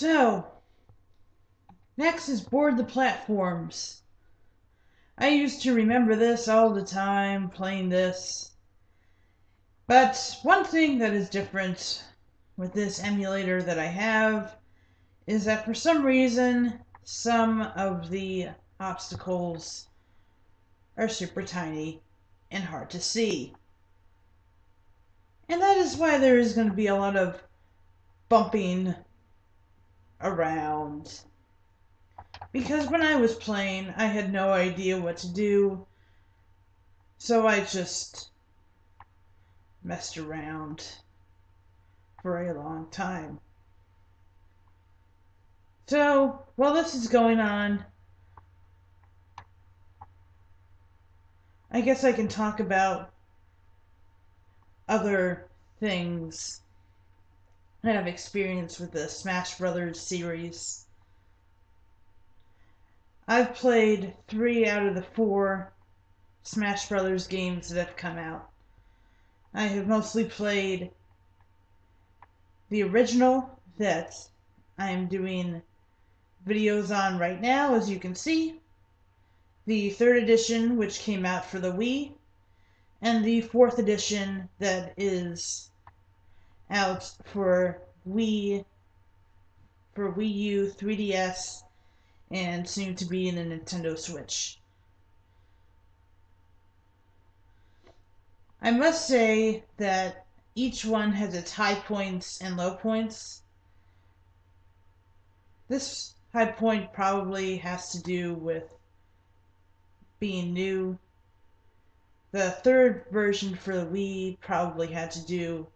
So, next is board the platforms. I used to remember this all the time, playing this. But one thing that is different with this emulator that I have is that for some reason, some of the obstacles are super tiny and hard to see. And that is why there is going to be a lot of bumping around. Because when I was playing, I had no idea what to do, so I just messed around for a long time. So, while this is going on, I guess I can talk about other things that I've experienced with the Smash Brothers series. I've played 3 out of the 4 Smash Brothers games that have come out. I have mostly played the original that I am doing videos on right now, as you can see, the 3rd edition, which came out for the Wii, and the 4th edition that is out for Wii, for Wii U, 3DS, and soon to be in the Nintendo Switch. I must say that each one has its high points and low points. This high point probably has to do with being new. The 3rd version for the Wii probably had to do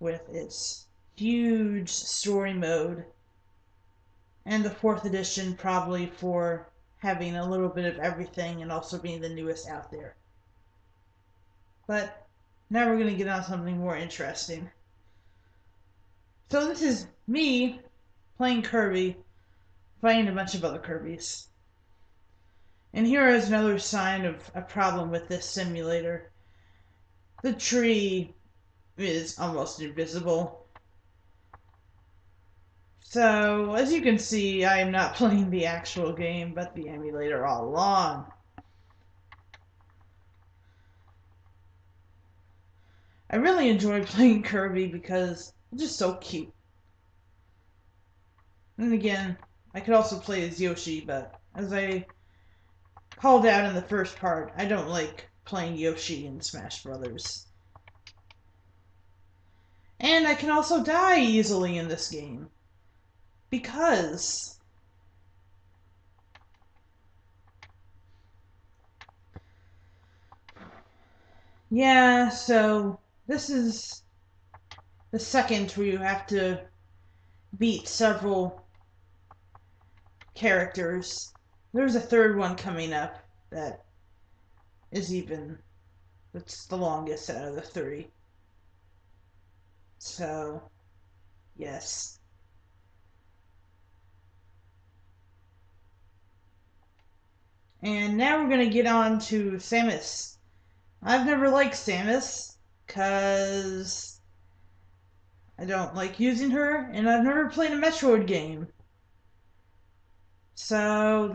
with its huge story mode, and the 4th edition probably for having a little bit of everything and also being the newest out there. But now we're going to get on something more interesting. So this is me playing Kirby, fighting a bunch of other Kirbys. And here is another sign of a problem with this simulator. The tree is almost invisible. So, as you can see, I am not playing the actual game, but the emulator all along. I really enjoy playing Kirby because it's just so cute. And again, I could also play as Yoshi, but as I called out in the first part, I don't like playing Yoshi in Smash Brothers. And I can also die easily in this game. Because yeah, so this is the second where you have to beat several characters. There's a 3rd one coming up that is that's the longest out of the 3. So, yes. And now we're going to get on to Samus. I've never liked Samus because I don't like using her, and I've never played a Metroid game. So,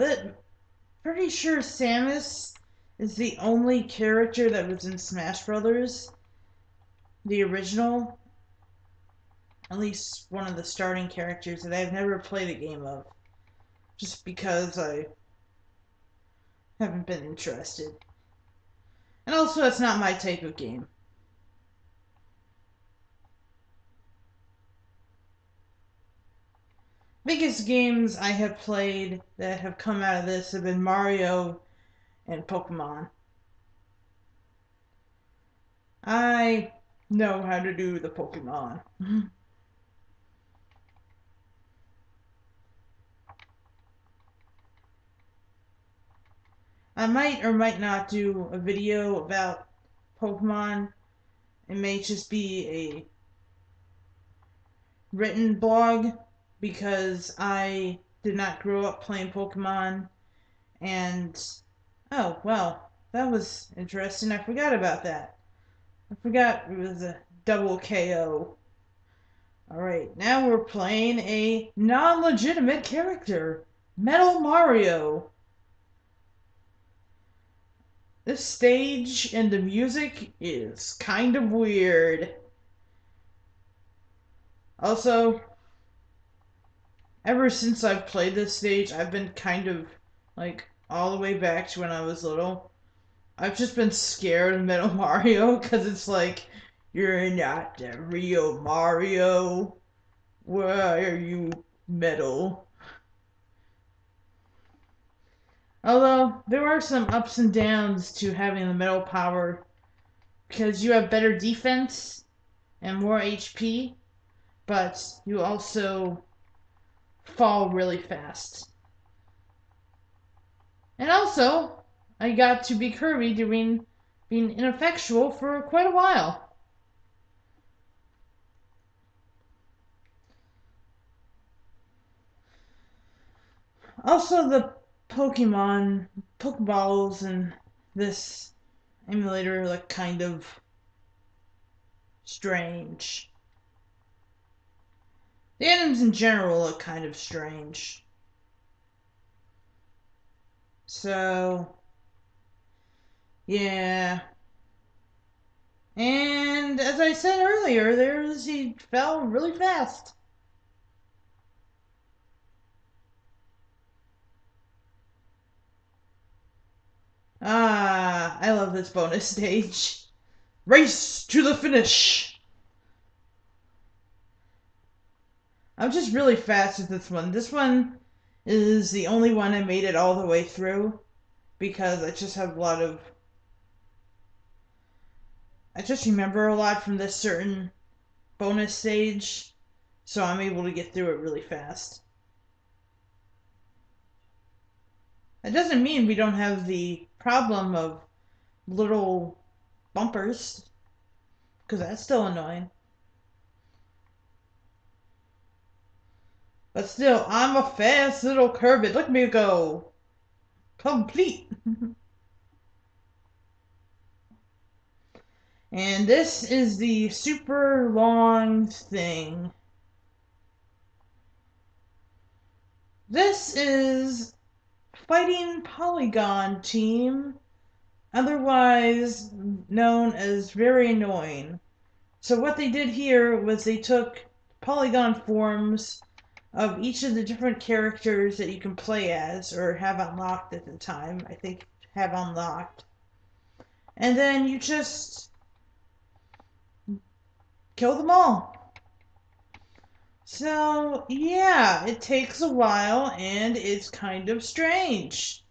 pretty sure Samus is the only character that was in Smash Brothers, the original. At least one of the starting characters that I've never played a game of, just because I haven't been interested. And also, it's not my type of game. Biggest games I have played that have come out of this have been Mario and Pokemon. I know how to do the Pokemon. I might or might not do a video about Pokemon. It may just be a written blog because I did not grow up playing Pokemon. And, oh, well, that was interesting. I forgot about that. I forgot it was a double KO Alright, now we're playing a non-legitimate character, Metal Mario. This stage and the music is kind of weird. Also, ever since I've played this stage, I've been kind of like all the way back to when I was little. I've just been scared of Metal Mario because it's like, you're not the real Mario. Why are you metal? Although, there are some ups and downs to having the metal power because you have better defense and more HP, but you also fall really fast. And also, I got to be Kirby doing being ineffectual for quite a while. Also, the Pokeballs in this emulator look kind of strange. The items in general look kind of strange. So, yeah. And as I said earlier, he fell really fast. Ah, I love this bonus stage. Race to the finish. I'm just really fast with this one. This one is the only one I made it all the way through because I just have a lot of. I just remember a lot from this certain bonus stage, so I'm able to get through it really fast. That doesn't mean we don't have the problem of little bumpers, because that's still annoying. But still, I'm a fast little Kirby. Look at me go. Complete. And this is the super long thing. This is Fighting Polygon Team, otherwise known as Very Annoying. So what they did here was they took polygon forms of each of the different characters that you can play as or have unlocked at the time. I think have unlocked. And then you just kill them all. So, yeah, it takes a while and it's kind of strange.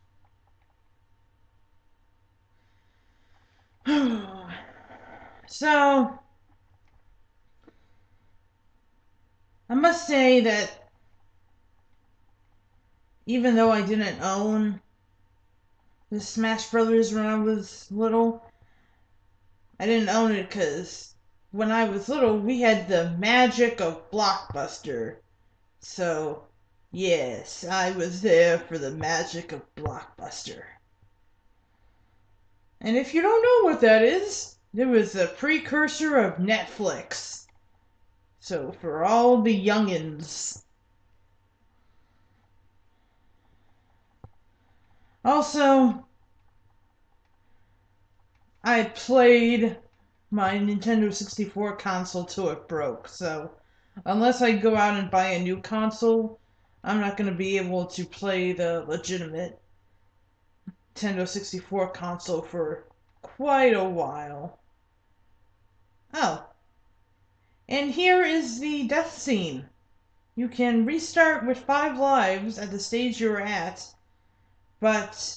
So, I must say that even though I didn't own the Smash Brothers when I was little, I didn't own it because when I was little, we had the magic of Blockbuster. So, yes, I was there for the magic of Blockbuster. And if you don't know what that is, it was a precursor of Netflix. So, for all the youngins. Also, I played my Nintendo 64 console till it broke, so unless I go out and buy a new console, I'm not going to be able to play the legitimate Nintendo 64 console for quite a while. Oh, and here is the death scene. You can restart with 5 lives at the stage you're at, but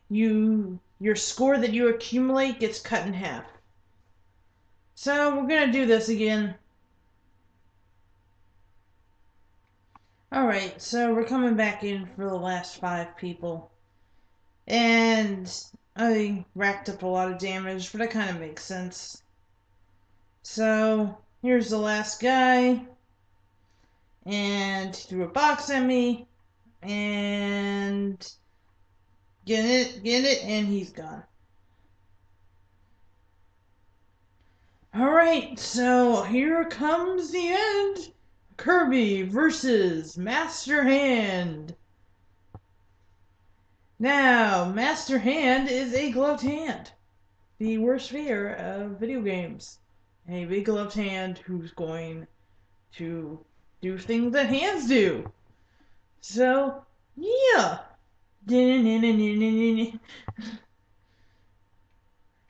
your score that you accumulate gets cut in half. So we're gonna do this again. Alright, so we're coming back in for the last 5 people. And I racked up a lot of damage, but that kind of makes sense. So here's the last guy. And he threw a box at me. And get it, and he's gone. Alright, so here comes the end. Kirby versus Master Hand. Now, Master Hand is a gloved hand. The worst fear of video games. A big gloved hand who's going to do things that hands do. So, yeah.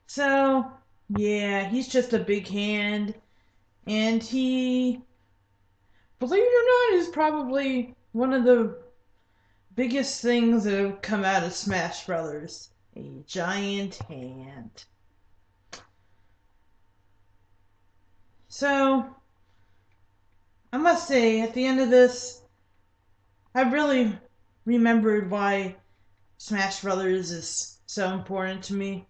So, yeah, he's just a big hand, and he, believe it or not, is probably one of the biggest things that have come out of Smash Brothers. A giant hand. So, I must say, at the end of this, I really remembered why Smash Brothers is so important to me.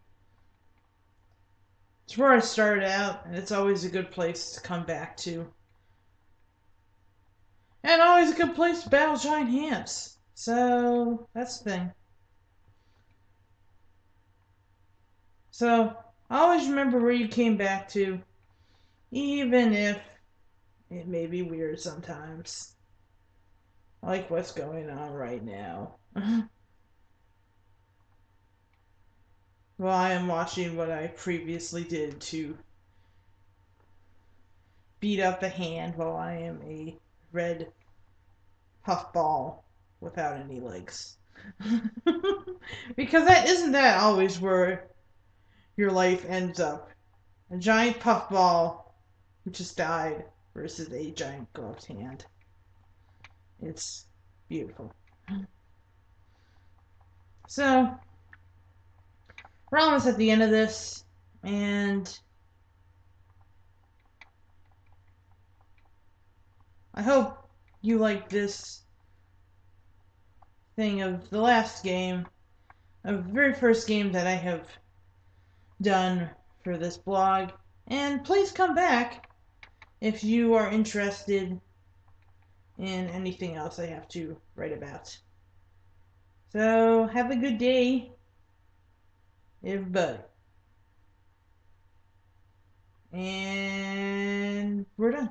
It's where I started out, and it's always a good place to come back to. And always a good place to battle giant hands. So, that's the thing. So, always remember where you came back to, even if it may be weird sometimes. Like what's going on right now. Well, I am watching what I previously did to beat up a hand while I am a red puffball without any legs. Because that isn't that always where your life ends up. A giant puffball who just died versus a giant gloved hand. It's beautiful. So, we're almost at the end of this, and I hope you like this thing of the last game, of the very first game that I have done for this blog. And please come back if you are interested in anything else I have to write about. So, have a good day, everybody. And we're done.